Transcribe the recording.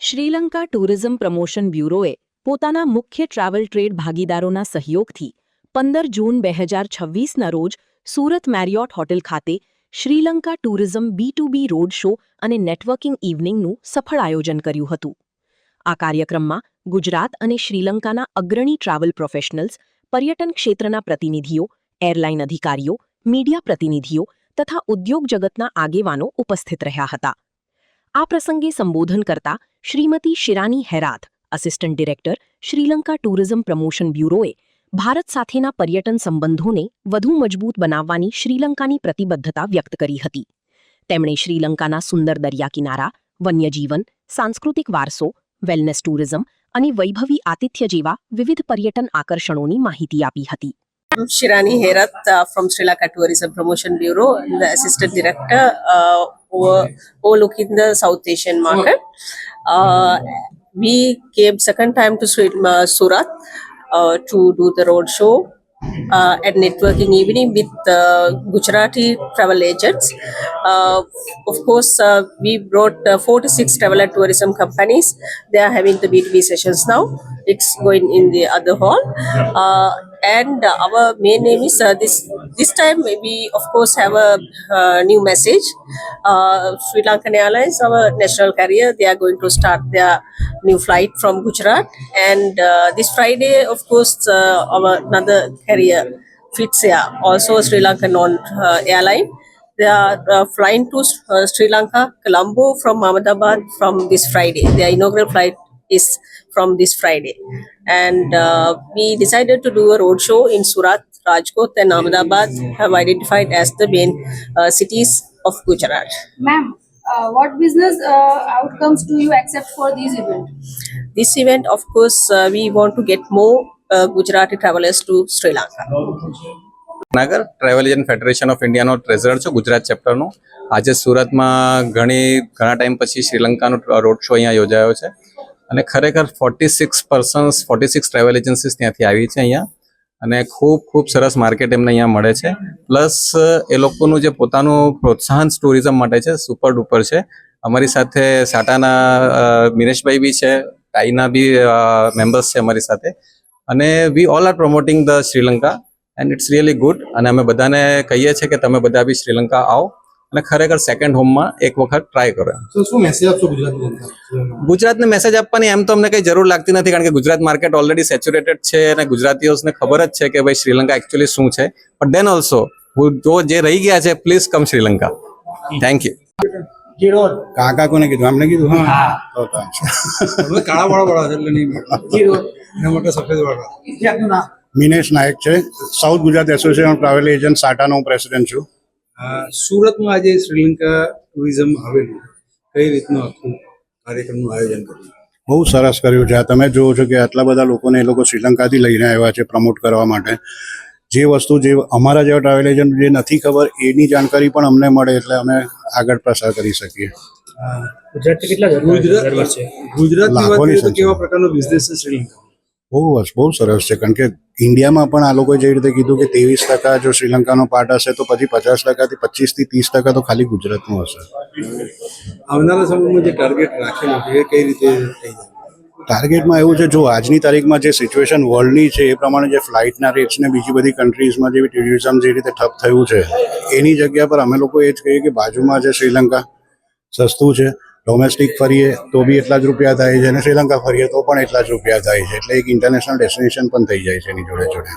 Sri Lanka tourism promotion બ્યુરોએ પોતાના મુખ્ય travel trade ભાગીદારોના સહયોગથી 15 જૂન 2026ના રોજ સુરત મેરિયોટ હોટેલ ખાતે Sri Lanka tourism B2B road show અને નેટવર્કિંગ ઇવનિંગનું સફળ આયોજન કર્યું હતું. આ કાર્યક્રમમાં ગુજરાત અને શ્રીલંકાના અગ્રણી ટ્રાવેલ પ્રોફેશનલ્સ, પર્યટન ક્ષેત્રના પ્રતિનિધિઓ, એરલાઇન અધિકારીઓ, મીડિયા પ્રતિનિધિઓ તથા ઉદ્યોગ જગતના આગેવાનો ઉપસ્થિત રહ્યા હતા. આ પ્રસંગે સંબોધન કરતા Shrimati Shirani Herath, assistant director, Sri Lanka tourism promotion બ્યુરોએ ભારત સાથેના પર્યટન સંબંધોને વધુ મજબૂત બનાવવાની શ્રીલંકાની પ્રતિબદ્ધતા વ્યક્ત કરી હતી. તેમણે શ્રીલંકાના સુંદર દરિયા કિનારા, વન્યજીવન, સાંસ્કૃતિક વારસો, વેલનેસ ટુરિઝમ અને વૈભવી આતિથ્ય જેવા વિવિધ પર્યટન આકર્ષણોની માહિતી આપી હતી. Shirani Herat from Sri Lanka Tourism Promotion Bureau, the Assistant Director overlooking the South Asian market. We came second time to Surat to do the road show and networking evening with Gujarati travel agents. Of course, we brought 46 travel and tourism companies. They are having the B2B sessions now. It's going in the other hall. And our main aim is this time we of course have a new message. Sri Lankan Airlines, our national carrier, they are going to start their new flight from Gujarat, and this Friday of course our another carrier, Fitz Air, also a Sri Lankan airline, they are flying to Sri Lanka, Colombo from Ahmedabad from this Friday. Their inaugural flight is from this Friday, and we decided to do a road show in Surat, Rajkot and Ahmedabad, have identified as the main cities of Gujarat. Ma'am, what business outcomes do you accept for this event? This event, of course, we want to get more Gujarati travelers to Sri Lanka. Nagar travel agent federation of ઇન્ડિયાનો treasurer છું, ગુજરાત ચેપ્ટરનો. આજે સુરતમાં ઘણા time પછી શ્રીલંકાનો road show અહીંયા યોજાયો છે અને ખરેખર 46 ટ્રાવેલ એજન્સીસ ત્યાંથી આવી છે અહીંયા, અને ખૂબ સરસ માર્કેટ એમને અહીંયા મળે છે. પ્લસ એ લોકોનું જે પોતાનું પ્રોત્સાહન ટુરિઝમ માટે છે, સુપર ડુપર છે. અમારી સાથે સાટાના મિનેશભાઈ બી છે, ટાઈના બી મેમ્બર્સ છે અમારી સાથે, અને we all are promoting the Sri Lanka and it's really good. અને અમે બધાને કહીએ છીએ કે તમે બધા બી શ્રીલંકા આવો અને ખરેખર સેકન્ડ હોમમાં એક વખત ટ્રાય કરો. શું મેસેજ આપશો ગુજરાતને મેસેજ આપવાની એમ તો અમને કંઈ જરૂર લાગતી નથી, કારણ કે ગુજરાત માર્કેટ ઓલરેડી સેચ્યુરેટેડ છે અને ગુજરાતીઓને ખબર જ છે કે ભાઈ શ્રીલંકા એકચ્યુઅલી શું છે. બટ દેન ઓલ્સો જો જે રહી ગયા છે, please come Sri Lanka. Thank you. કાકા કોને કીધું? આમને કીધું. હા, કાળા વાળા એટલે નહીં, મોટા સફેદ વાળા. મિનેશ નાયક છે, south Gujarat association of travel agent સાટાનો હું પ્રેસિડેન્ટ છું. સુરતમાં આજે શ્રીલંકા ટુરિઝમ આવેલું, કઈ રીતનું આખું કાર્યક્રમનું આયોજન કર્યું? બહુ સરસ કર્યું છે. તમે જોવો છો કે આટલા બધા લોકોને એ લોકો શ્રીલંકાથી લઈને આવ્યા છે પ્રમોટ કરવા માટે. જે વસ્તુ જે અમારા જેવા ટ્રાવેલ એજન્ટ જે નથી ખબર એની જાણકારી પણ અમને મળે એટલે અમે આગળ પ્રસાર કરી શકીએ. ગુજરાતની કેવા પ્રકારનો બિઝનેસ છે શ્રીલંકા? બહુ સરસ છે, કારણ કે ઇન્ડિયામાં પણ આ લોકોએ જે રીતે કીધું કે 23% જો શ્રીલંકાનો પાર્ટ હશે તો પછી 50%થી 25% થી 30% તો ખાલી ગુજરાતનું હશે. આવનારા સમયમાં જે ટાર્ગેટ રાખેલો છે એ કઈ રીતે થઈ જાય? ટાર્ગેટમાં એવું છે, જો આજની તારીખમાં જે સિચ્યુએશન વર્લ્ડની છે એ પ્રમાણે જે ફ્લાઇટના રેટ્સ ને બીજી બધી કન્ટ્રીઝમાં જેવી ટુરિઝમ જે રીતે ઠપ થયું છે એની જગ્યા પર અમે લોકો એ જ કહીએ કે બાજુમાં જે શ્રીલંકા સસ્તું છે, ડોમેસ્ટિક ફરીએ તો બી એટલા જ રૂપિયા થાય છે અને શ્રીલંકા ફરીએ તો પણ એટલા જ રૂપિયા થાય છે, એટલે એક ઇન્ટરનેશનલ ડેસ્ટિનેશન પણ થઈ જાય છે એની જોડે.